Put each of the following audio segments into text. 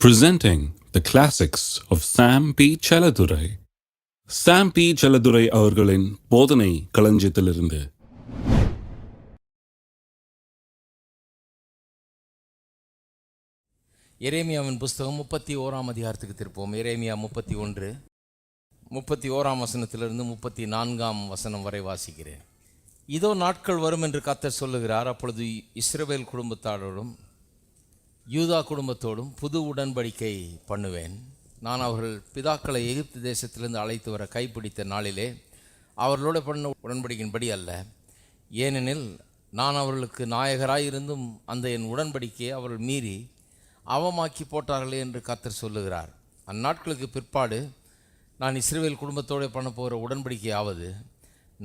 Presenting the classics of Sam P. Chaladurai. Sam P. Chaladurai அவர்களின் போதனை களஞ்சியத்திலிருந்து. எரேமியாவின் புஸ்தகம் 31ஆம் அதிகாரத்துக்கு திருப்போம். எரேமியா 31 31ஆம் வசனத்திலிருந்து 34ஆம் வசனம் வரை வாசிக்கிறேன். இதோ நாட்கள் வரும் என்று கர்த்தர் சொல்லுகிறார், அப்பொழுது இஸ்ரவேல் குடும்பத்தாரோடும் யூதா குடும்பத்தோடும் புது உடன்படிக்கை பண்ணுவேன். நான் அவர்கள் பிதாக்களை எகிப்து தேசத்திலிருந்து அழைத்து வர கைப்பிடித்த நாளிலே அவர்களோட பண்ண உடன்படிக்கையின்படி அல்ல, ஏனெனில் நான் அவர்களுக்கு நாயகராயிருந்தும் அந்த என் உடன்படிக்கையை அவர்கள் மீறி அவமாக்கி போட்டார்களே என்று கர்த்தர் சொல்லுகிறார். அந்நாட்களுக்கு பிற்பாடு நான் இஸ்ரவேல் குடும்பத்தோடு பண்ண போகிற உடன்படிக்கையாவது,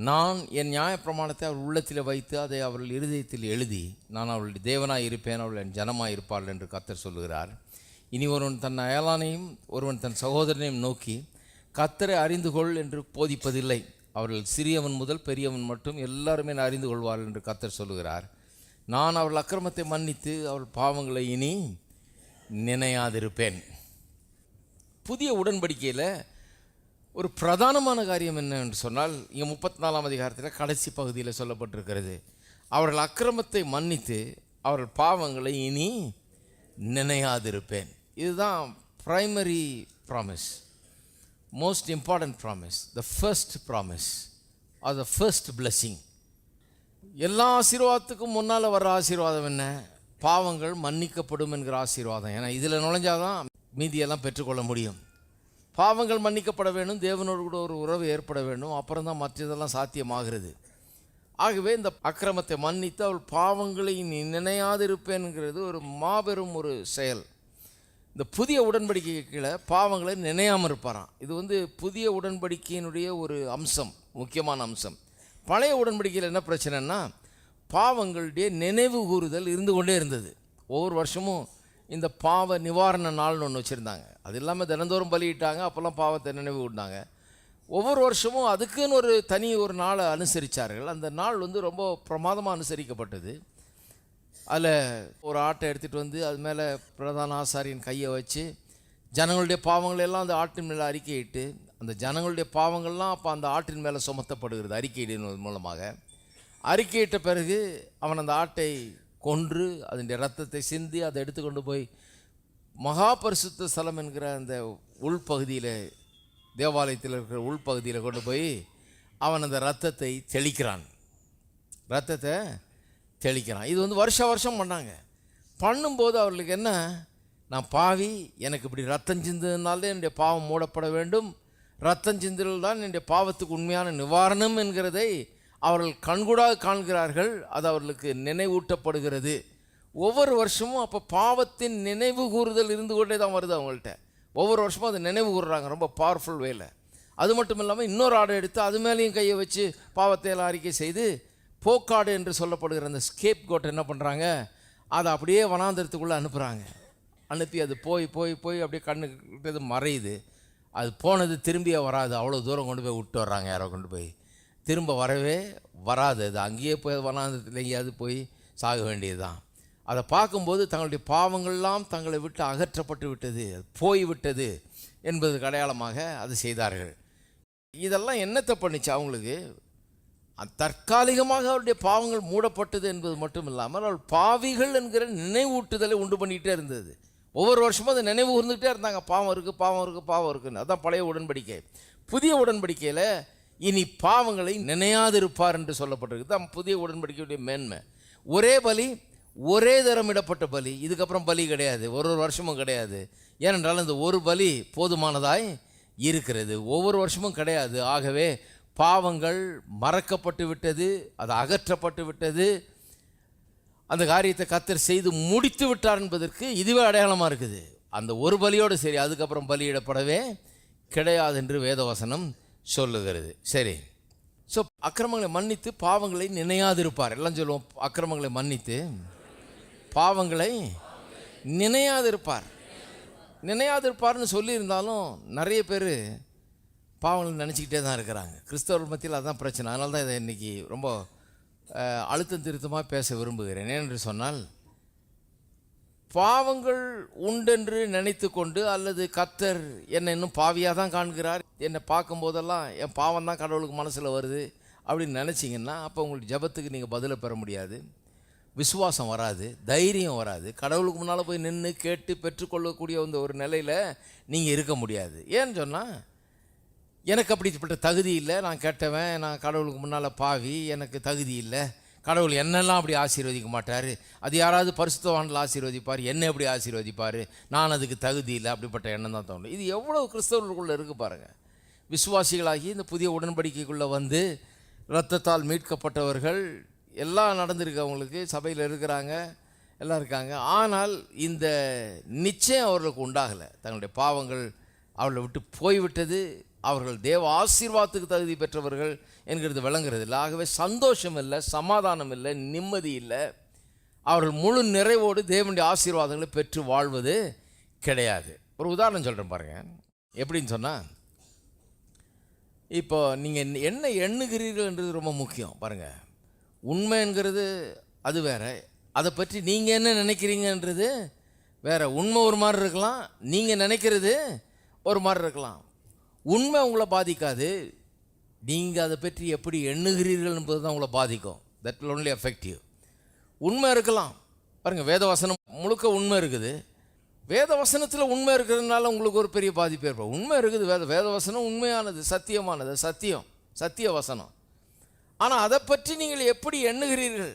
நான் என் நியாயப்பிரமாணத்தை அவர் உள்ளத்தில் வைத்து அதை அவர்கள் இருதயத்தில் எழுதி நான் அவர்களுடைய தேவனாய் இருப்பேன், அவர்கள் என் ஜனமாய் இருப்பார்கள் என்று கர்த்தர் சொல்லுகிறார். இனி ஒருவன் தன் அயலானையும் ஒருவன் தன் சகோதரனையும் நோக்கி கர்த்தரை அறிந்து கொள் என்று போதிப்பதில்லை. அவர்கள் சிறியவன் முதல் பெரியவன் மட்டும் எல்லாருமே அறிந்து கொள்வார்கள் என்று கர்த்தர் சொல்லுகிறார். நான் அவர்கள் அக்கிரமத்தை மன்னித்து அவர்கள் பாவங்களை இனி நினையாதிருப்பேன். புதிய உடன்படிக்கையில் ஒரு பிரதானமான காரியம் என்ன என்று சொன்னால், இங்கே 34ஆம் அதிகாரத்தில் கடைசி பகுதியில் சொல்லப்பட்டிருக்கிறது, அவர்கள் அக்கிரமத்தை மன்னித்து அவர்கள் பாவங்களை இனி நினையாதிருப்பேன். இதுதான் primary promise, most important promise, the first promise R the first blessing. எல்லா ஆசீர்வாதத்துக்கும் முன்னால் வர்ற ஆசீர்வாதம் என்ன? பாவங்கள் மன்னிக்கப்படும் என்கிற ஆசீர்வாதம். ஏன்னா இதில் நுழைஞ்சாதான் மீதியெல்லாம் பெற்றுக்கொள்ள முடியும். பாவங்கள் மன்னிக்கப்பட வேண்டும், தேவனோடு கூட ஒரு உறவு ஏற்பட வேண்டும், அப்புறம் தான் மற்றதெல்லாம் சாத்தியமாகிறது. ஆகவே இந்த அக்கிரமத்தை மன்னித்து அவள் பாவங்களை நினையாதிருப்பேன்ங்கிறது ஒரு மாபெரும் ஒரு செயல். இந்த புதிய உடன்படிக்கை கீழே பாவங்களை நினையாமல் இருப்பாராம். இது புதிய உடன்படிக்கையினுடைய ஒரு அம்சம், முக்கியமான அம்சம். பழைய உடன்படிக்கையில் என்ன பிரச்சனைன்னா, பாவங்களுடைய நினைவு கூறுதல் இருந்து கொண்டே இருந்தது. ஒவ்வொரு வருஷமும் இந்த பாவ நிவாரண நாள்னு ஒன்று வச்சுருந்தாங்க. அது இல்லாமல் தினந்தோறும் பலியிட்டாங்க, அப்போல்லாம் பாவத்தை நினைவு கூட்டினாங்க. ஒவ்வொரு வருஷமும் அதுக்குன்னு ஒரு நாளை அனுசரித்தார்கள். அந்த நாள் ரொம்ப பிரமாதமாக அனுசரிக்கப்பட்டது. அதில் ஒரு ஆட்டை எடுத்துகிட்டு வந்து அது மேலே பிரதான ஆசாரியின் கையை வச்சு ஜனங்களுடைய பாவங்களெல்லாம் அந்த ஆட்டின் மேலே அறிக்கையிட்டு, அந்த ஜனங்களுடைய பாவங்கள்லாம் அப்போ அந்த ஆட்டின் மேலே சுமத்தப்படுகிறது அறிக்கையிடுவது மூலமாக. அறிக்கையிட்ட பிறகு அவன் அந்த ஆட்டை கொன்று அதனுடைய ரத்தத்தை சிந்தி அதை எடுத்துக்கொண்டு போய் மகா பரிசுத்த ஸ்தலம் என்கிற அந்த உள்பகுதியில், தேவாலயத்தில் இருக்கிற உள்பகுதியில் கொண்டு போய் அவன் அந்த ரத்தத்தை தெளிக்கிறான். இது வருஷம் பண்ணாங்க. பண்ணும்போது அவர்களுக்கு என்ன, நான் பாவி, எனக்கு இப்படி ரத்தம் சிந்ததுனால்தான் என்னுடைய பாவம் மூடப்பட வேண்டும், ரத்தம் சிந்தல் தான் என்னுடைய பாவத்துக்கு உண்மையான நிவாரணம் என்கிறதை அவர்கள் கண்கூடாக காண்கிறார்கள். அது அவர்களுக்கு நினைவூட்டப்படுகிறது. ஒவ்வொரு வருஷமும் அப்போ பாவத்தின் நினைவு கூறுதல் இருந்து கொண்டே தான் வருது அவங்கள்ட்ட. ஒவ்வொரு வருஷமும் அதை நினைவு கூறுறாங்க ரொம்ப பவர்ஃபுல் வேல. அது மட்டும் இல்லாமல் இன்னொரு ஆடை எடுத்து அது மேலேயும் கையை வச்சு பாவத்தை எல்லாம் அறிக்கை செய்து, போக்காடு என்று சொல்லப்படுகிற அந்த ஸ்கேப் கோட்டை என்ன பண்ணுறாங்க, அதை அப்படியே வனாந்திரத்துக்குள்ளே அனுப்புகிறாங்க. அனுப்பி அது போய் போய் போய் அப்படியே கண்ணுக்கிட்டது மறையுது. அது போனது திரும்பியே வராது. அவ்வளோ தூரம் கொண்டு போய் விட்டு வர்றாங்க, யாரோ கொண்டு போய் திரும்ப வரவே வராது. அது அங்கேயே போய் வனாந்திரத்தில் எங்கேயாவது போய் சாக வேண்டியது தான். அதை பார்க்கும்போது தங்களுடைய பாவங்கள்லாம் தங்களை விட்டு அகற்றப்பட்டு விட்டது, போய்விட்டது என்பதுக்கு அடையாளமாக அது செய்தார்கள். இதெல்லாம் என்னத்தை பண்ணிச்சு அவங்களுக்கு? தற்காலிகமாக அவருடைய பாவங்கள் மூடப்பட்டது என்பது மட்டும் இல்லாமல் அவள் பாவிகள் என்கிற நினைவூட்டுதலை உண்டு பண்ணிகிட்டே இருந்தது. ஒவ்வொரு வருஷமும் அதை நினைவு கூர்ந்துக்கிட்டே இருந்தாங்க, பாவம் இருக்குது, பாவம் இருக்குது, பாவம் இருக்குன்னு. அதுதான் பழைய உடன்படிக்கை. புதிய உடன்படிக்கையில் இனி பாவங்களை நினையாதிருப்பார் என்று சொல்லப்பட்டிருக்கு. தான் புதிய உடன்படிக்கையுடைய மேன்மை. ஒரே பலி, ஒரே தரமிடப்பட்ட பலி. இதுக்கப்புறம் பலி கிடையாது, ஒரு வருஷமும் கிடையாது. ஏனென்றால் இந்த ஒரு பலி போதுமானதாய் இருக்கிறது, ஒவ்வொரு வருஷமும் கிடையாது. ஆகவே பாவங்கள் மறக்கப்பட்டு விட்டது, அது அகற்றப்பட்டு விட்டது. அந்த காரியத்தை கர்த்தர் செய்து முடித்து விட்டார் என்பதற்கு இதுவே அடையாளமாக இருக்குது. அந்த ஒரு பலியோடு சரி, அதுக்கப்புறம் பலியிடப்படவே கிடையாது என்று வேதவசனம் சொல்லுகிறது. சரி, ஸோ அக்கிரமங்களை மன்னித்து பாவங்களை நினையாதிருப்பார். எல்லாம் சொல்லுவோம், அக்கிரமங்களை மன்னித்து பாவங்களை நினையாதிருப்பார்னு சொல்லியிருந்தாலும் நிறைய பேர் பாவங்களை நினச்சிக்கிட்டே தான் இருக்கிறாங்க. கிறிஸ்தவர்கள் மத்தியில் அதுதான் பிரச்சனை. அதனால தான் இதை இன்றைக்கி ரொம்ப அழுத்தம் திருத்தமாக பேச விரும்புகிறேன். ஏனென்று சொன்னால், பாவங்கள் உண்டென்று நினைத்து கொண்டு, அல்லது கர்த்தர் என்னை இன்னும் பாவியாக தான் காண்கிறார், என்னை பார்க்கும்போதெல்லாம் என் பாவம் தான் கடவுளுக்கு மனசில் வருது அப்படின்னு நினச்சிங்கன்னா, அப்போ உங்களுக்கு ஜெபத்துக்கு நீங்கள் பதிலை பெற முடியாது, விசுவாசம் வராது, தைரியம் வராது. கடவுளுக்கு முன்னால் போய் நின்று கேட்டு பெற்றுக்கொள்ளக்கூடிய அந்த ஒரு நிலையில் நீங்கள் இருக்க முடியாது. ஏன்னு சொன்னால், எனக்கு அப்படிப்பட்ட தகுதி இல்லை, நான் கெட்டவன், நான் கடவுளுக்கு முன்னால் பாவி, எனக்கு தகுதி இல்லை, கடவுள் என்னெல்லாம் அப்படி ஆசீர்வதிக்க மாட்டார், அது யாராவது பரிசுத்தவான்கள் ஆசீர்வதிப்பார், என்ன எப்படி ஆசீர்வதிப்பார், நான் அதுக்கு தகுதி இல்லை, அப்படிப்பட்ட எண்ணம் தான் தோணும். இது எவ்வளவு கிறிஸ்தவர்களுக்குள்ளே இருக்குது பாருங்கள். விசுவாசிகளாகி இந்த புதிய உடன்படிக்கைக்குள்ளே வந்து இரத்தத்தால் மீட்கப்பட்டவர்கள் எல்லாம் நடந்திருக்கு, அவங்களுக்கு சபையில் இருக்கிறாங்க, எல்லாம் இருக்காங்க. ஆனால் இந்த நிச்சயம் அவர்களுக்கு உண்டாகலை. தங்களுடைய பாவங்கள் அவர்களை விட்டு போய்விட்டது, அவர்கள் தேவ ஆசீர்வாதத்துக்கு தகுதி பெற்றவர்கள் என்கிறது விளங்குறது இல்லை. ஆகவே சந்தோஷம் இல்லை, சமாதானம் இல்லை, நிம்மதி இல்லை. அவர்கள் முழு நிறைவோடு தேவனுடைய ஆசீர்வாதங்களை பெற்று வாழ்வது கிடையாது. ஒரு உதாரணம் சொல்கிறேன் பாருங்கள். எப்படின்னு சொன்னால், இப்போ நீங்கள் என்ன எண்ணுகிறீர்கள்ன்றது ரொம்ப முக்கியம் பாருங்கள். உண்மைங்கிறது அது வேறு, அதை பற்றி நீங்கள் என்ன நினைக்கிறீங்கன்றது வேறு. உண்மை ஒரு மாதிரி இருக்கலாம், நீங்கள் நினைக்கிறது ஒரு மாதிரி இருக்கலாம். உண்மை உங்களை பாதிக்காது, நீங்கள் அதை பற்றி எப்படி எண்ணுகிறீர்கள் என்பது தான் உங்களை பாதிக்கும். That will only affect you. உண்மை இருக்கலாம் பாருங்கள், வேதவசனம் முழுக்க உண்மை இருக்குது, வேதவசனத்தில் உண்மை இருக்கிறதுனால உங்களுக்கு ஒரு பெரிய பாதிப்பு ஏற்படும். உண்மை இருக்குது, வேதவசனம் உண்மையானது, சத்தியமானது, சத்திய வசனம். ஆனால் அதை பற்றி நீங்கள் எப்படி எண்ணுகிறீர்கள்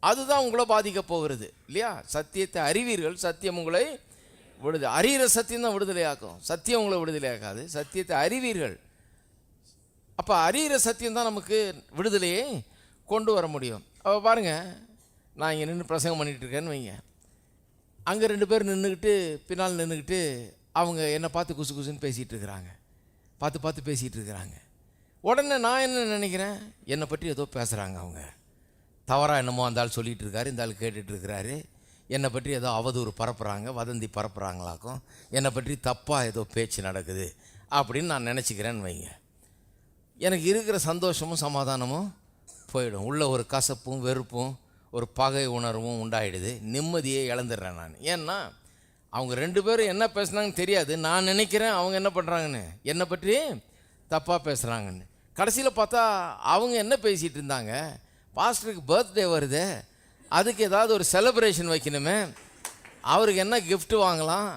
அதுதான் உங்களை பாதிக்க போகிறது இல்லையா? சத்தியத்தை அறிவீர்கள், சத்தியம் உங்களை அறிகிற சத்தியம் தான் விடுதலையாக்கும், சத்தியம் உங்களை விடுதலையாக்காது. சத்தியத்தை அறிவீர்கள், அப்போ அறிகிற சத்தியம் தான் நமக்கு விடுதலையை கொண்டு வர முடியும். அப்போ பாருங்கள், நான் இங்கே நின்று பிரசங்கம் பண்ணிகிட்டு இருக்கேன்னு வைங்க, அங்கே 2 பேர் நின்றுக்கிட்டு பின்னால் நின்றுக்கிட்டு அவங்க என்னை பார்த்து குசு குசுன்னு பேசிகிட்டு இருக்கிறாங்க, பார்த்து பேசிகிட்டு இருக்கிறாங்க. உடனே நான் என்ன நினைக்கிறேன், என்னை பற்றி ஏதோ பேசுகிறாங்க, அவங்க தவறாக என்னமோ அந்த ஆள் சொல்லிகிட்டு இருக்காரு, இந்த ஆள் கேட்டுட்ருக்கிறாரு, என்னை பற்றி ஏதோ அவதூறு பரப்புகிறாங்க, வதந்தி பரப்புகிறாங்களாக்கும், என்னை பற்றி தப்பாக ஏதோ பேச்சு நடக்குது அப்படின்னு நான் நினச்சிக்கிறேன்னு வைங்க. எனக்கு இருக்கிற சந்தோஷமும் சமாதானமும் போயிடும், உள்ள ஒரு கசப்பும் வெறுப்பும் ஒரு பகை உணர்வும் உண்டாயிடுது, நிம்மதியை இழந்துடுறேன் நான். ஏன்னா அவங்க 2 பேரும் என்ன பேசுனாங்கன்னு தெரியாது, நான் நினைக்கிறேன் அவங்க என்ன பண்ணுறாங்கன்னு, என்னை பற்றி தப்பாக பேசுகிறாங்கன்னு. கடைசியில் பார்த்தா அவங்க என்ன பேசிகிட்டு இருந்தாங்க, பாஸ்டருக்கு பர்த்டே வருது, அதுக்கு ஏதாவது ஒரு செலிப்ரேஷன் வைக்கணுமே, அவருக்கு என்ன கிஃப்ட் வாங்கலாம்,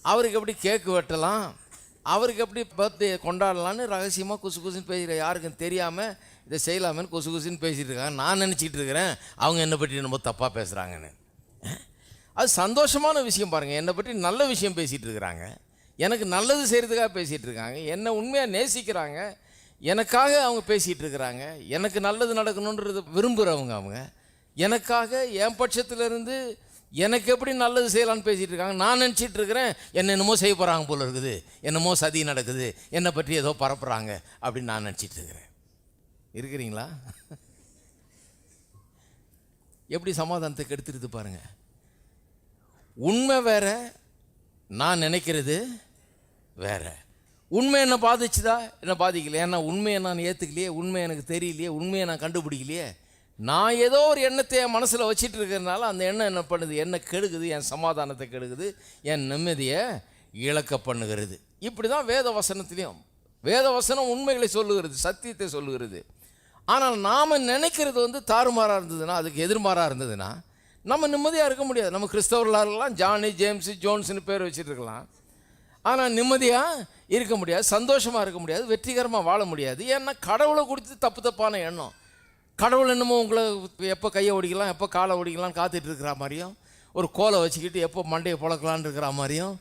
அவருக்கு எப்படி கேக்கு வெட்டலாம், அவருக்கு எப்படி பர்த்டே கொண்டாடலான்னு ரகசியமாக குசு குசுன்னு பேசுகிற, யாருக்கும் தெரியாமல் இதை செய்யலாமேன்னு குசு குசுன்னு பேசிகிட்டு இருக்காங்க. நான் நினச்சிட்டு இருக்கிறேன் அவங்க என்னை பற்றி ரொம்ப தப்பாக பேசுகிறாங்கன்னு. அது சந்தோஷமான விஷயம் பாருங்கள், என்னை பற்றி நல்ல விஷயம் பேசிகிட்டு இருக்கிறாங்க, எனக்கு நல்லது செய்கிறதுக்காக பேசிகிட்டு இருக்காங்க, என்னை உண்மையாக நேசிக்கிறாங்க, எனக்காக அவங்க பேசிகிட்டு இருக்கிறாங்க, எனக்கு நல்லது நடக்கணுன்றது விரும்புகிறவங்க அவங்க, எனக்காக என் பட்சத்திலிருந்து எனக்கு எப்படி நல்லது செய்யலான்னு பேசிகிட்டு இருக்காங்க. நான் நினச்சிட்டு இருக்கிறேன் என்னென்னமோ செய்ய போகிறாங்க போல இருக்குது, என்னமோ சதி நடக்குது, என்னை பற்றி ஏதோ பரப்புகிறாங்க அப்படின்னு நான் நினச்சிட்டு இருக்கிறேன். இருக்கிறீங்களா? எப்படி சமாதானத்தை எடுத்துருது பாருங்கள். உண்மை வேற, நான் நினைக்கிறது வேற. உண்மை என்ன பாதிச்சுதா, என்ன பாதிக்கல, ஏன்னா உண்மையை நான் ஏற்றுக்கலையே, உண்மை எனக்கு தெரியலையே, உண்மையை நான் கண்டுபிடிக்கலையே, நான் ஏதோ ஒரு எண்ணத்தை என் மனசில் வச்சிட்டு இருக்கிறதுனால அந்த எண்ணம் என்ன பண்ணுது, என்ன கெடுக்குது, என் சமாதானத்தை கெடுக்குது, என் நிம்மதியை இழக்க பண்ணுகிறது. இப்படி தான் வேத வசனத்திலையும், வேத வசனம் உண்மைகளை சொல்லுகிறது, சத்தியத்தை சொல்லுகிறது. ஆனால் நாம் நினைக்கிறது தாறுமாறாக இருந்ததுன்னா, அதுக்கு எதிர்மாறாக இருந்ததுன்னா நம்ம நிம்மதியாக இருக்க முடியாது. நம்ம கிறிஸ்தவர்களாக இருக்கலாம், ஜானி ஜேம்ஸ் ஜோன்ஸ்னு பேர் வச்சுட்டு இருக்கலாம், ஆனால் நிம்மதியாக இருக்க முடியாது, சந்தோஷமாக இருக்க முடியாது, வெற்றிகரமாக வாழ முடியாது. ஏன்னா கடவுளை குறித்து தப்பான எண்ணம். கடவுள் என்னமோ உங்களை எப்போ கையை ஓடிக்கலாம், எப்போ காலை ஓடிக்கலான்னு காத்துட்டு இருக்கிற மாதிரியும், ஒரு கோலை வச்சுக்கிட்டு எப்போ மண்டையை புழக்கலான்னு இருக்கிற மாதிரியும்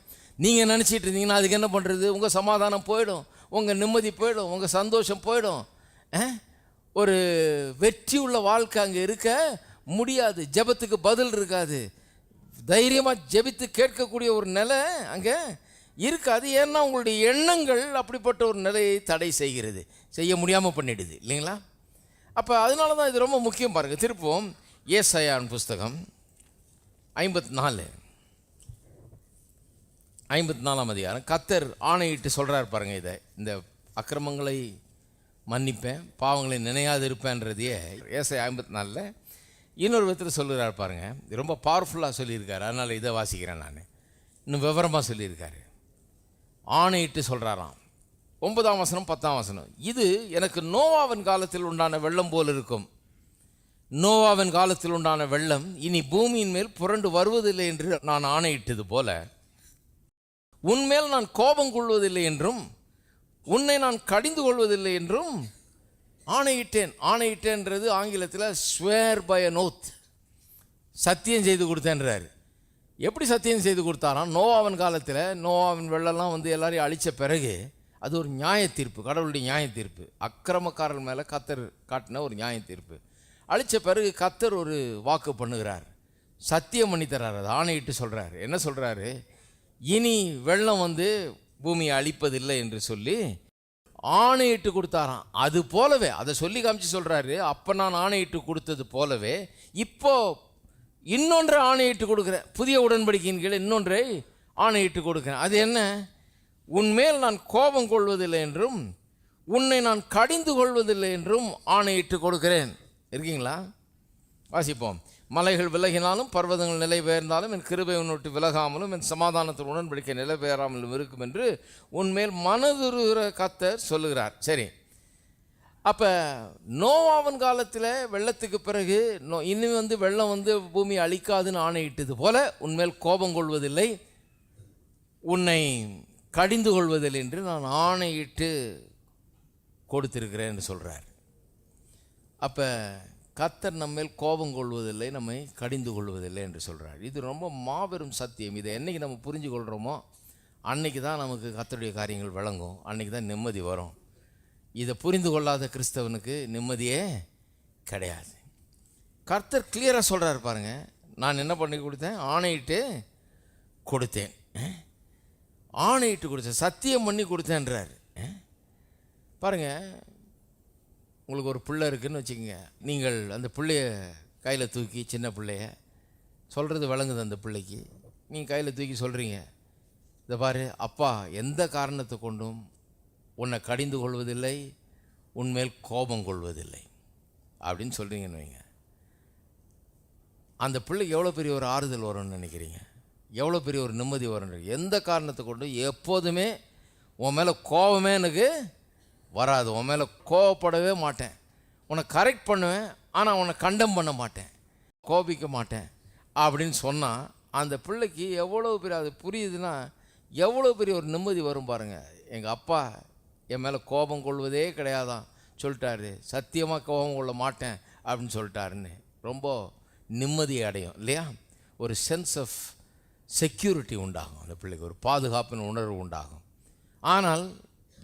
நீங்கள் நினச்சிட்டு இருந்தீங்கன்னா அதுக்கு என்ன பண்ணுறது, உங்கள் சமாதானம் போயிடும், உங்கள் நிம்மதி போயிடும், உங்கள் சந்தோஷம் போயிடும். ஒரு வெற்றி உள்ள வாழ்க்கை அங்கே இருக்க முடியாது, ஜெபத்துக்கு பதில் இருக்காது, தைரியமாக ஜெபித்து கேட்கக்கூடிய ஒரு நிலை அங்கே இருக்காது. ஏன்னா உங்களுடைய எண்ணங்கள் அப்படிப்பட்ட ஒரு நிலையை தடை செய்கிறது, செய்ய முடியாமல் பண்ணிடுது இல்லைங்களா? அப்போ அதனால தான் இது ரொம்ப முக்கியம் பாருங்கள். திருப்பவும் ஏசாயாவின் புஸ்தகம் 54ஆம் அதிகாரம், கர்த்தர் ஆணையிட்டு சொல்கிறார் பாருங்கள். இதை இந்த அக்கிரமங்களை மன்னிப்பேன், பாவங்களை நினையாது இருப்பேன்றதையே ஏசாயா 54 இன்னொரு விதத்தில் சொல்லுகிறார் பாருங்க, ரொம்ப பவர்ஃபுல்லாக சொல்லியிருக்காரு. அதனால் இதை வாசிக்கிறேன் நான். இன்னும் விவரமாக சொல்லியிருக்காரு. ஆணையிட்டு சொல்கிறாராம். 9ஆம் வசனம் 10ஆம் வசனம். இது எனக்கு நோவாவின் காலத்தில் உண்டான வெள்ளம் போல் இருக்கும். நோவாவின் காலத்தில் உண்டான வெள்ளம் இனி பூமியின் மேல் புரண்டு வருவதில்லை என்று நான் ஆணையிட்டது போல, உன்மேல் நான் கோபம் கொள்வதில்லை என்றும் உன்னை நான் கடிந்து கொள்வதில்லை என்றும் ஆணையிட்டேன். ஆணையிட்டேன்றது ஆங்கிலத்தில் ஸ்வேர் பை அ நோத், சத்தியம் செய்து கொடுத்தேன்றார். எப்படி சத்தியம் செய்து கொடுத்தாராம்? நோவாவின் காலத்தில் நோவாவின் வெள்ளம்லாம் வந்து எல்லாரையும் அழித்த பிறகு அது ஒரு நியாய தீர்ப்பு, கடவுளுடைய நியாய தீர்ப்பு, அக்கிரமக்காரர்கள் மேலே கர்த்தர் காட்டின ஒரு நியாய தீர்ப்பு. அழித்த பிறகு கர்த்தர் ஒரு வாக்கு பண்ணுகிறார், சத்தியம் பண்ணி தர்றார். அது ஆணையிட்டு சொல்கிறார். என்ன சொல்கிறாரு? இனி வெள்ளம் வந்து பூமியை அழிப்பதில்லை என்று சொல்லி ஆணையிட்டு கொடுத்தாராம். அது போலவே அதை சொல்லி காமிச்சு சொல்கிறாரு, அப்போ நான் ஆணையிட்டு கொடுத்தது போலவே இப்போ இன்னொன்றை ஆணையிட்டு கொடுக்குறேன். புதிய உடன்படிக்கையின் கீழே இன்னொன்றை ஆணையிட்டு கொடுக்குறேன். அது என்ன? உன்மேல் நான் கோபம் கொள்வதில்லை என்றும் உன்னை நான் கடிந்து கொள்வதில்லை என்றும் ஆணையிட்டு கொடுக்கிறேன். இருக்கீங்களா? வாசிப்போம். மலைகள் விலகினாலும் பர்வதங்கள் நிலை பெயர்ந்தாலும் என் கிருபை உன்னொட்டு விலகாமலும் என் சமாதானத்தில் உடன்படிக்கை நிலை பெயராமலும் இருக்கும் என்று உன்மேல் மனதுருகிற கர்த்தர் சொல்லுகிறார். சரி, அப்போ நோவாவின் காலத்தில் வெள்ளத்துக்கு பிறகு இன்னும் வந்து வெள்ளம் வந்து பூமி அழிக்காதுன்னு ஆணையிட்டது போல உன்மேல் கோபம் கொள்வதில்லை, உன்னை கடிந்து கொள்வதில்லை என்று நான் ஆணையிட்டு கொடுத்திருக்கிறேன்னு சொல்கிறார். அப்போ கர்த்தர் நம்மேல் கோபம் கொள்வதில்லை, நம்மை கடிந்து கொள்வதில்லை என்று சொல்கிறார். இது ரொம்ப மாபெரும் சத்தியம். இதை என்றைக்கு நம்ம புரிஞ்சு கொள்கிறோமோ அன்னைக்கு தான் நமக்கு கர்த்தருடைய காரியங்கள் விளங்கும், அன்னைக்கு தான் நிம்மதி வரும். இதை புரிந்து கொள்ளாத கிறிஸ்தவனுக்கு நிம்மதியே கிடையாது. கர்த்தர் கிளியராக சொல்கிறார் பாருங்க, நான் என்ன பண்ணி கொடுத்தேன்? ஆணையிட்டு கொடுத்தேன். ஆணையிட்டு கொடுத்தேன், சத்தியம் பண்ணி கொடுத்தேன்றார். பாருங்கள், உங்களுக்கு ஒரு பிள்ளை இருக்குதுன்னு வச்சுக்கோங்க. நீங்கள் அந்த பிள்ளைய கையில் தூக்கி, சின்ன பிள்ளைய சொல்கிறது விளங்குது அந்த பிள்ளைக்கு, நீங்கள் கையில் தூக்கி சொல்கிறீங்க, இதை பாரு அப்பா எந்த காரணத்தை கொண்டும் உன்னை கடிந்து கொள்வதில்லை, உன்மேல் கோபம் கொள்வதில்லை அப்படின்னு சொல்கிறீங்கன்னு வைங்க. அந்த பிள்ளைக்கு எவ்வளோ பெரிய ஒரு ஆறுதல் வரும்னு நினைக்கிறீங்க? எவ்வளோ பெரிய ஒரு நிம்மதி வரும்? எந்த காரணத்தை கொண்டு எப்போதுமே உன் மேலே கோபமே எனக்கு வராது, உன் மேலே கோவப்படவே மாட்டேன், உன்னை கரெக்ட் பண்ணுவேன், ஆனால் உன்னை கண்டம் பண்ண மாட்டேன், கோபிக்க மாட்டேன் அப்படின்னு சொன்னால் அந்த பிள்ளைக்கு எவ்வளோ பெரிய, அது புரியுதுன்னா எவ்வளோ பெரிய ஒரு நிம்மதி வரும் பாருங்கள். எங்கள் அப்பா என் மேலே கோபம் கொள்வதே கிடையாதான் சொல்லிட்டாரு, சத்தியமாக கோபம் கொள்ள மாட்டேன் அப்படின்னு சொல்லிட்டாருன்னு ரொம்ப நிம்மதி அடையும் இல்லையா? ஒரு சென்ஸ் ஆஃப் செக்யூரிட்டி உண்டாகும், அந்த பிள்ளைக்கு ஒரு பாதுகாப்பின் உணர்வு உண்டாகும். ஆனால்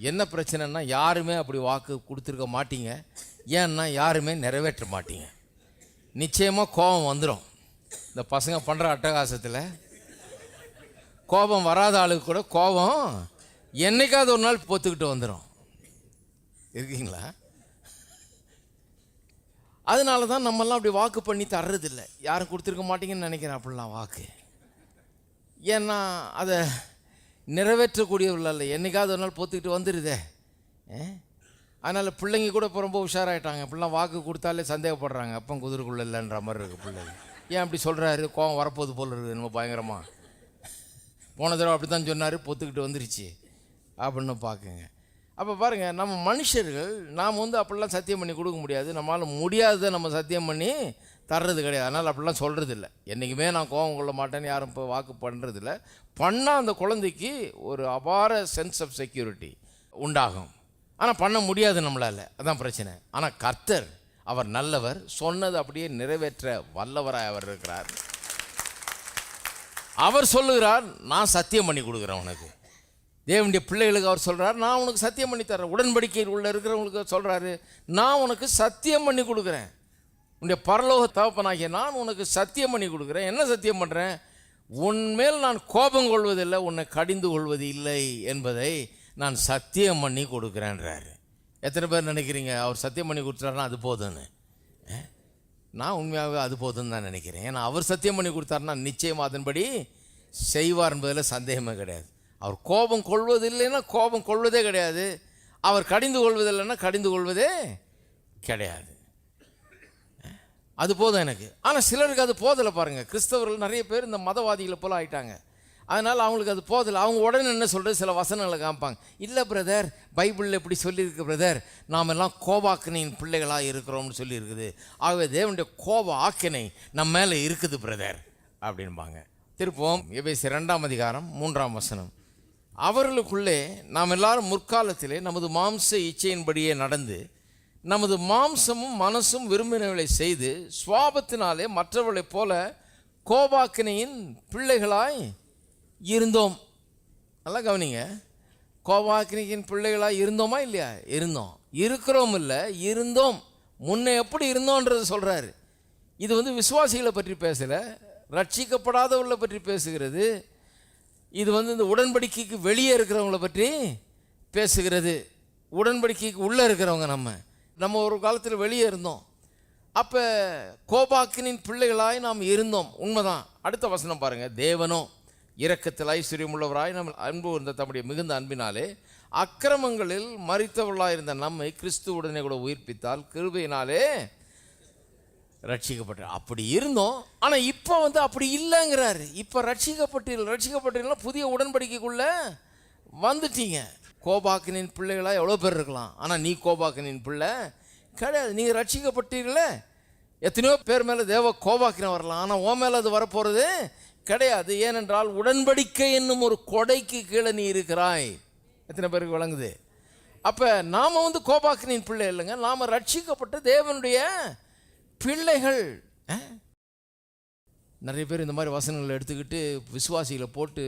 என்ன பிரச்சனைன்னா, யாருமே அப்படி வாக்கு கொடுத்துருக்க மாட்டீங்க. ஏன்னா யாருமே நிறைவேற்ற மாட்டீங்க. நிச்சயமாக கோபம் வந்துடும். இந்த பசங்க பண்ணுற அட்டகாசத்தில் கோபம் வராத ஆளுக்கு கூட கோபம் என்னைக்காவது ஒரு நாள் பொத்துக்கிட்டு வந்துடும். இருக்கீங்களா? அதனால தான் நம்மெல்லாம் அப்படி வாக்கு பண்ணி தர்றதில்லை. யாரும் கொடுத்துருக்க மாட்டீங்கன்னு நினைக்கிறேன் அப்படிலாம் வாக்கு. ஏன்னா அதை நிறைவேற்றக்கூடியவர்கள் என்னைக்காவது ஒரு நாள் பொத்துக்கிட்டு வந்துடுதே. அதனால் பிள்ளைங்க கூட இப்போ ரொம்ப உஷாராயிட்டாங்க. இப்படிலாம் வாக்கு கொடுத்தாலே சந்தேகப்படுறாங்க, அப்போ குதிரைக்குள்ள இல்லைன்ற மாதிரி இருக்குது பிள்ளைங்க. ஏன் அப்படி சொல்கிறாரு? கோவம் வரப்போது போல் இருக்குது நம்ம பயங்கரமாக. போன தடவை அப்படி தான் சொன்னார், பொத்துக்கிட்டு வந்துருச்சு அப்படின்னு பார்க்குங்க. அப்போ பாருங்கள், நம்ம மனுஷர்கள் நாம் வந்து அப்படிலாம் சத்தியம் பண்ணி கொடுக்க முடியாது. நம்மளால் முடியாததை நம்ம சத்தியம் பண்ணி தர்றது கிடையாது. அதனால் அப்படிலாம் சொல்கிறது இல்லை. என்றைக்குமே நான் கோபம் கொள்ள மாட்டேன்னு யாரும் இப்போ வாக்கு பண்ணுறதில்ல. பண்ணால் அந்த குழந்தைக்கு ஒரு அபார சென்ஸ் ஆஃப் செக்யூரிட்டி உண்டாகும். ஆனால் பண்ண முடியாது நம்மளால், அதான் பிரச்சனை. ஆனால் கர்த்தர் அவர் நல்லவர், சொன்னது அப்படியே நிறைவேற்ற வல்லவராய் அவர் இருக்கிறார். அவர் சொல்லுகிறார், நான் சத்தியம் பண்ணி கொடுக்குறேன் உனக்கு. தேவனுடைய பிள்ளைகளுக்கு அவர் சொல்கிறார், நான் உனக்கு சத்தியம் பண்ணி தர்றேன். உடன்படிக்கையில் உள்ள இருக்கிறவங்களுக்கு சொல்கிறாரு, நான் உனக்கு சத்தியம் பண்ணி கொடுக்குறேன். உன்னுடைய பரலோக தகப்பனாகிய நான் உனக்கு சத்தியம் பண்ணி கொடுக்குறேன். என்ன சத்தியம் பண்ணுறேன்? உன்மேல் நான் கோபம் கொள்வதில்லை, உன்னை கடிந்து கொள்வது இல்லை என்பதை நான் சத்தியம் பண்ணி கொடுக்குறேன்றாரு. எத்தனை பேர் நினைக்கிறீங்க அவர் சத்தியம் பண்ணி கொடுத்தாருன்னா அது போதும்னு? நான் உண்மையாகவே அது போதும்னு தான் நினைக்கிறேன். ஏன்னா அவர் சத்தியம் பண்ணி கொடுத்தாருன்னா நிச்சயமாக அதன்படி செய்வார் என்பதில் சந்தேகமே கிடையாது. அவர் கோபம் கொள்வதில்லைன்னா கோபம் கொள்வதே கிடையாது, அவர் கடிந்து கொள்வதில்லைன்னா கடிந்து கொள்வதே கிடையாது. அது போதும் எனக்கு. ஆனால் சிலருக்கு அது போதலை பாருங்கள். கிறிஸ்தவர்கள் நிறைய பேர் இந்த மதவாதிகளை போல் ஆயிட்டாங்க. அதனால் அவங்களுக்கு அது போதலை. அவங்க உடனே என்ன சொல்கிறது, சில வசனங்களை காமிப்பாங்க. இல்லை பிரதர், பைபிளில் இப்படி சொல்லியிருக்கு பிரதர், நாம் எல்லாம் கோபாக்கினின் பிள்ளைகளாக இருக்கிறோம்னு சொல்லியிருக்குது. ஆகவே தேவனுடைய கோப ஆக்கினை நம்ம மேலே இருக்குது பிரதர் அப்படின்பாங்க. திருப்போம் எபேசியர் 2:3 அவர்களுக்குள்ளே நாம் எல்லாரும் முற்காலத்திலே நமது மாம்ச இச்சையின்படியே நடந்து நமது மாம்சமும் மனசும் விரும்பினவர்களை செய்து சுவாபத்தினாலே மற்றவர்களைப் போல கோபாக்கினையின் பிள்ளைகளாய் இருந்தோம். நல்லா கவனிங்க, கோபாக்கினையின் பிள்ளைகளாய் இருந்தோமா இல்லையா? இருந்தோம். இருக்கிறோம் இல்லை, இருந்தோம். முன்னே எப்படி இருந்தோன்றது சொல்கிறாரு. இது விசுவாசிகளை பற்றி பேசலை, ரட்சிக்கப்படாதவர்களை பற்றி பேசுகிறது. இது இந்த உடன்படிக்கைக்கு வெளியே இருக்கிறவங்கள பற்றி பேசுகிறது. உடன்படிக்கைக்கு உள்ளே இருக்கிறவங்க நம்ம ஒரு காலத்தில் வெளியே இருந்தோம். அப்போ கோபாக்கினின் பிள்ளைகளாய் நாம் இருந்தோம், உண்மைதான். அடுத்த வசனம் பாருங்கள். தேவனோ இரக்கத்தில் ஐஸ்வர்யம் உள்ளவராய் நம்ம அன்பு இருந்த தம்முடைய மிகுந்த அன்பினாலே அக்கிரமங்களில் மரித்தவர்களாக இருந்த நம்மை கிறிஸ்துவுடனே கூட உயிர்ப்பித்தால் கிருபையினாலே ரட்சிக்கப்பட்ட. அப்படி இருந்தோம், ஆனால் இப்போ அப்படி இல்லைங்கிறாரு. இப்போ ரட்சிக்கப்பட்டீங்கன்னா புதிய உடன்படிக்கைக்குள்ளே வந்துட்டீங்க. கோபாக்கினின் பிள்ளைகளாக எவ்வளோ பேர் இருக்கலாம், ஆனால் நீ கோபாக்கினின் பிள்ளை கிடையாது. நீங்கள் ரட்சிக்கப்பட்டீர்களே. எத்தனையோ பேர் மேலே தேவ கோபாக்கினம் வரலாம், ஆனால் உன் மேலே அது வரப்போகிறது கிடையாது. ஏனென்றால் உடன்படிக்கை என்னும் ஒரு கொடைக்கு கீழே நீ இருக்கிறாய். எத்தனை பேருக்கு விளங்குது? அப்போ நாம் கோபாக்கினின் பிள்ளை இல்லைங்க, நாம் ரட்சிக்கப்பட்ட தேவனுடைய பிள்ளைகள். நிறைய பேர் இந்த மாதிரி வசனங்களை எடுத்துக்கிட்டு விசுவாசிகளை போட்டு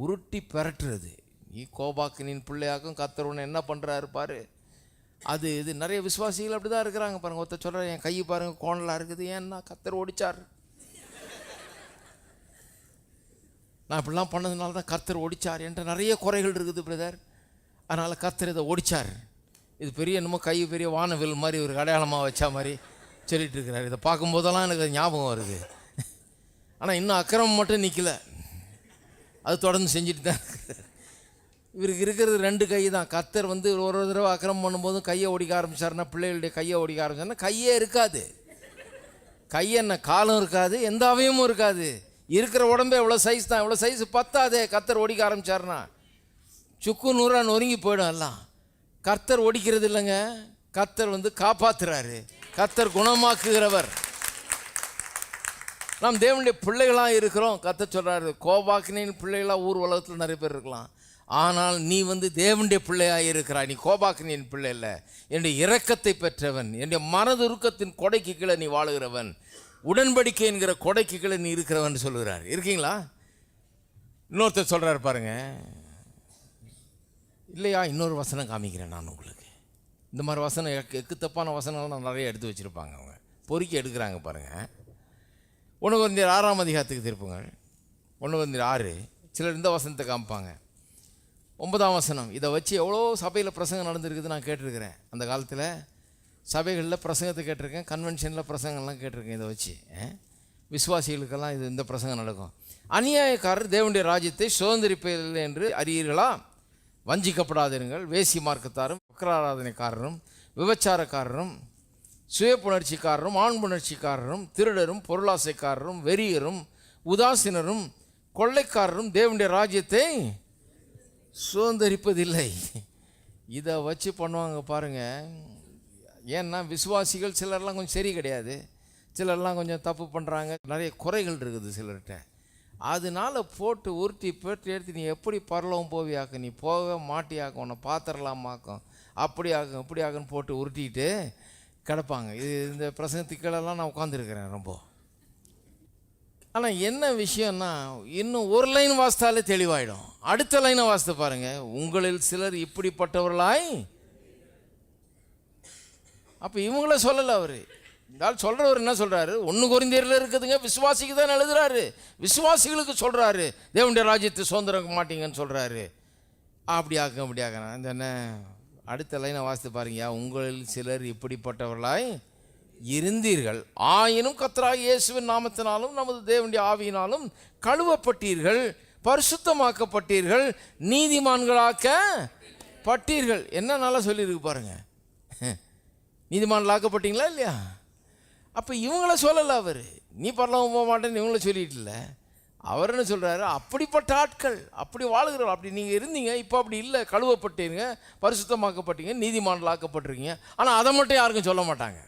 உருட்டி பெரட்டுறது. நீ கோபாக்கினின் பிள்ளையாக்கும் கர்த்தர் உன்னை என்ன பண்ணுறாரு பாரு. அது இது நிறைய விசுவாசிகள் அப்படி தான் இருக்கிறாங்க பாருங்கள். ஒருத்தர் சொல்கிறார், என் கையை பாருங்கள் கோணலாக இருக்குது, ஏன்னா கர்த்தர் ஓடிச்சார். நான் இப்படிலாம் பண்ணதுனால தான் கர்த்தர் ஓடிச்சார் என்ற நிறைய குறைகள் இருக்குது பிரதர். அதனால் கர்த்தர் இதை ஓடிச்சார். இது பெரிய என்னமோ கை பெரிய வானவில் மாதிரி ஒரு அடையாளமாக வச்சா மாதிரி சொல்லிட்டு இருக்கிறார். இதை பார்க்கும்போதெல்லாம் எனக்கு ஞாபகம் வருது. ஆனால் இன்னும் அக்கிரமம் மட்டும் நிற்கலை, அது தொடர்ந்து செஞ்சுட்டு தான். இவருக்கு இருக்கிறது 2 கை தான். கர்த்தர் ஒரு தடவை அக்கிரமம் பண்ணும்போதும் கையை ஓடிக்க ஆரம்பிச்சாருன்னா, பிள்ளைகளுடைய கையை ஓடிக்க ஆரம்பிச்சாருன்னா கையே இருக்காது. கையென்ன காலம் இருக்காது, எந்த அவயமும் இருக்காது. இருக்கிற உடம்பே எவ்வளோ சைஸ் தான், எவ்வளோ சைஸ் பத்தாதே. கர்த்தர் ஓடிக்க ஆரம்பிச்சாருன்னா சுக்கு நூறா நொறுங்கி போயிடும் எல்லாம். கர்த்தர் ஓடிக்கிறது இல்லைங்க, கர்த்தர் காப்பாற்றுறாரு, கர்த்தர் குணமாக்குகிறவர். நாம் தேவனுடைய பிள்ளைகளாக இருக்கிறோம். கர்த்தர் சொல்கிறாரு, கோபாக்கினின் பிள்ளைகளாக ஊர் உலகத்தில் நிறைய பேர் இருக்கலாம், ஆனால் நீ தேவனுடைய பிள்ளையாக இருக்கிறாய். நீ கோபாக்கினின் பிள்ளை இல்லை, என்னுடைய இரக்கத்தை பெற்றவன், என்னுடைய மனதுருக்கத்தின் கொடைக்கு கீழே நீ வாழுகிறவன், உடன்படிக்கை என்கிற கொடைக்கு கீழே நீ இருக்கிறவன் சொல்லுகிறார். இருக்கீங்களா? இன்னொருத்தர் சொல்கிறார் பாருங்க, இல்லையா? இன்னொரு வசனம் காமிக்கிறேன் நான் உங்களுக்கு. இந்த மாதிரி வசனம் எக்கு தப்பான வசனங்கள்லாம் நிறைய எடுத்து வச்சுருப்பாங்க, அவங்க பொறுக்கி எடுக்கிறாங்க பாருங்கள். 1 Corinthians 6 திருப்புங்கள். 1 Corinthians 6 சிலர் இந்த வசனத்தை காமிப்பாங்க. 9ஆம் வசனம். இதை வச்சு எவ்வளோ சபையில் பிரசங்கம் நடந்துருக்குது நான் கேட்டிருக்கிறேன். அந்த காலத்தில் சபைகளில் பிரசங்கத்தை கேட்டிருக்கேன், கன்வென்ஷனில் பிரசங்கம்லாம் கேட்டிருக்கேன். இதை வச்சு விசுவாசிகளுக்கெல்லாம் இந்த பிரசங்கம் நடக்கும். அநியாயக்காரர் தேவனுடைய ராஜ்யத்தை சுதந்திரிப்பதில்லை என்று அறியீர்களா? வஞ்சிக்கப்படாதிருங்கள். வேசி மார்க்கத்தாரும் வக்ராராதனைக்காரரும் விபச்சாரக்காரரும் சுய புணர்ச்சிக்காரரும் ஆண் புணர்ச்சிக்காரரும் திருடரும் பொருளாசைக்காரரும் வெறியரும் உதாசீனரும் கொள்ளைக்காரரும் தேவனுடைய ராஜ்யத்தை சுதந்திரிப்பதில்லை. இதை வச்சு பண்ணுவாங்க பாருங்கள். ஏன்னா விசுவாசிகள் சிலர்லாம் கொஞ்சம் சரி கிடையாது, சிலர்லாம் கொஞ்சம் தப்பு பண்ணுறாங்க, நிறைய குறைகள் இருக்குது சிலர்கிட்ட. அதனால் போட்டு உருட்டி எடுத்து நீ எப்படி பரலவும் போவியாக்கும், நீ போக மாட்டியாக்கும், உன்னை பாத்திரலாமாக்கும், அப்படியாக்கும் இப்படியாக்குன்னு போட்டு உருட்டிக்கிட்டு கிடப்பாங்க. இந்த பிரசங்கத்துக்களெல்லாம் நான் உட்காந்துருக்கிறேன் ரொம்ப. ஆனால் என்ன விஷயம்னா, இன்னும் ஒரு லைன் வாசித்தாலே தெளிவாயிடும். அடுத்த லைனை வாசித்து பாருங்கள். உங்களில் சிலர் இப்படிப்பட்டவர்களாய். அப்போ இவங்கள சொல்லலை அவர். இருந்தாலும் சொல்கிறவர் என்ன சொல்கிறாரு? 1 Corinthians இருக்குதுங்க, விசுவாசிக்கு தான் எழுதுறாரு, விசுவாசிகளுக்கு சொல்கிறாரு தேவனுடைய ராஜ்யத்தை சுதந்திரம் மாட்டீங்கன்னு சொல்கிறாரு. அப்படியாக்கும் அப்படியாக்கணும். இந்த என்ன அடுத்த லைனை வாசித்து பாருங்க. உங்களில் சிலர் இப்படிப்பட்டவர்களாய் இருந்தீர்கள், ஆயினும் கர்த்தராகிய இயேசுவின் நாமத்தினாலும் நமது தேவனுடைய ஆவியினாலும் கழுவப்பட்டீர்கள், பரிசுத்தமாக்கப்பட்டீர்கள், நீதிமான்களாக்கப்பட்டீர்கள். என்ன நல்லா சொல்லியிருக்கு பாருங்க. நீதிமான்களாக்கப்பட்டீங்களா இல்லையா? அப்போ இவங்கள சொல்லலை அவர், நீ பரலோகம் போக மாட்டேன்னு இவங்கள சொல்லிட்டுல. அவர் என்ன சொல்கிறாரு, அப்படிப்பட்ட ஆட்கள், அப்படி வாழுகிறோம், அப்படி நீங்கள் இருந்தீங்க, இப்போ அப்படி இல்லை, கழுவப்பட்டீங்க, பரிசுத்தமாக்கப்பட்டீங்க, நீதிமான்கள் ஆக்கப்பட்டிருக்கீங்க. ஆனால் அதை மட்டும் யாருக்கும் சொல்ல மாட்டாங்க.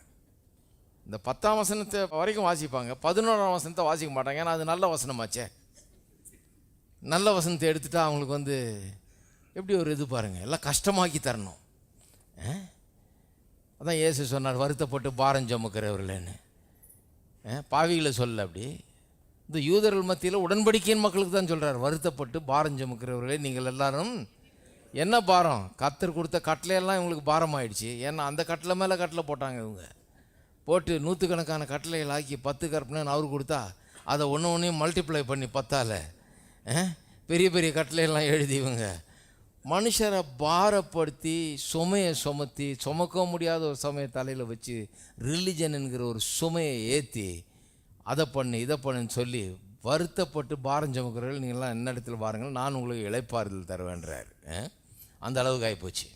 இந்த 10ஆம் வசனத்தை வரைக்கும் வாசிப்பாங்க, 11ஆம் வசனத்தை வாசிக்க மாட்டாங்க. ஏன்னா அது நல்ல வசனமாச்சே. நல்ல வசனத்தை எடுத்துட்டா அவங்களுக்கு எப்படி ஒரு இது பாருங்கள், எல்லாம் கஷ்டமாக்கி தரணும். அதான் இயேசு சொன்னார், வருத்தப்பட்டு பாரம் சுமக்கிறவர்களேன்னு. பாவிகளை சொல்ல அப்படி. இந்த யூதர்கள் மத்தியில் உடன்படிக்கையின் மக்களுக்கு தான் சொல்கிறார், வருத்தப்பட்டு பாரம் சுமக்கிறவர்களே நீங்கள் எல்லாரும். என்ன பாரம்? கர்த்தர் கொடுத்த கட்டளையெல்லாம் இவங்களுக்கு பாரம் ஆயிடுச்சு. ஏன்னா அந்த கட்டளை மேலே கட்டளை போட்டாங்க. இவங்க போட்டு 100கணக்கான கட்டளைகள் ஆக்கி 10 கற்பனைன்னு அவர் கொடுத்தா அதை ஒன்றையும் மல்டிப்ளை பண்ணி 10ஆல் பெரிய பெரிய கட்டளையெல்லாம் எழுதி இவங்க மனுஷரை பாரப்படுத்தி சுமையை சுமத்தி சுமக்க முடியாத ஒரு சுமையை தலையில் வச்சு ரிலிஜன் என்கிற ஒரு சுமையை ஏற்றி அதை பண்ணு இதை பண்ணுன்னு சொல்லி வருத்தப்பட்டு பாரம் சுமக்கிறவர்கள் நீங்கள்லாம் என்ன இடத்துல பாருங்கள், நான் உங்களுக்கு இளைப்பாறுதல் தருவேன்றார். அந்த அளவுக்கு ஆகிப்போச்சு.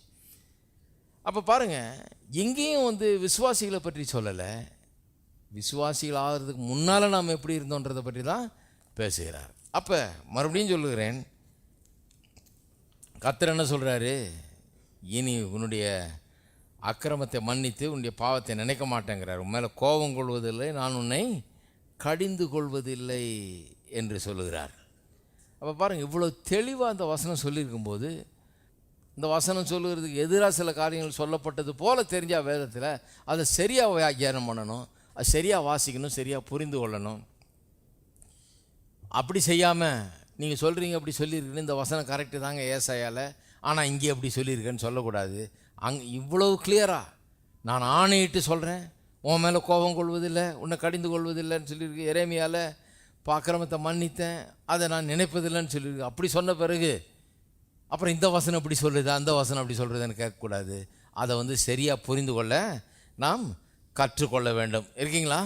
அப்போ பாருங்கள், எங்கேயும் விசுவாசிகளை பற்றி சொல்லலை, விசுவாசிகள் ஆகிறதுக்கு முன்னால் நாம் எப்படி இருந்தோன்றதை பற்றி தான் பேசுகிறார். அப்போ மறுபடியும் சொல்லுகிறேன், கர்த்தர் என்ன சொல்கிறாரு, இனி உன்னுடைய அக்கிரமத்தை மன்னித்து உன்னுடைய பாவத்தை நினைக்க மாட்டேங்கிறார். உன் மேலே கோபம் கொள்வதில்லை, நான் உன்னை கடிந்து கொள்வதில்லை என்று சொல்லுகிறார். அப்போ பாருங்கள், இவ்வளோ தெளிவாக அந்த வசனம் சொல்லியிருக்கும்போது, இந்த வசனம் சொல்லுகிறதுக்கு எதிராக சில காரியங்கள் சொல்லப்பட்டது போல தெரிஞ்சால் வேதத்தில் அதை சரியாக வியாக்கியானம் பண்ணணும், அது சரியாக வாசிக்கணும், சரியாக புரிந்து கொள்ளணும். அப்படி செய்யாமல் நீங்கள் சொல்கிறீங்க அப்படி சொல்லியிருக்குன்னு இந்த வசனம் கரெக்டு தாங்க ஏசாயால், ஆனால் இங்கே அப்படி சொல்லியிருக்கேன்னு சொல்லக்கூடாது. இவ்வளவு கிளியராக நான் ஆணையிட்டு சொல்கிறேன், உன் மேலே கோபம் கொள்வதில்லை, உன்னை கடிந்து கொள்வதில்லைன்னு சொல்லியிருக்கு. எரேமியாவில் அக்கிரமத்தை மன்னித்தேன், அதை நான் நினைப்பதில்லைன்னு சொல்லியிருக்கு. அப்படி சொன்ன பிறகு அப்புறம் இந்த வசனம் இப்படி சொல்லுது, அந்த வசனம் அப்படி சொல்கிறதுன்னு கேட்கக்கூடாது. அதை சரியாக புரிந்து கொள்ள நாம் கற்றுக்கொள்ள வேண்டும். இருக்கீங்களா?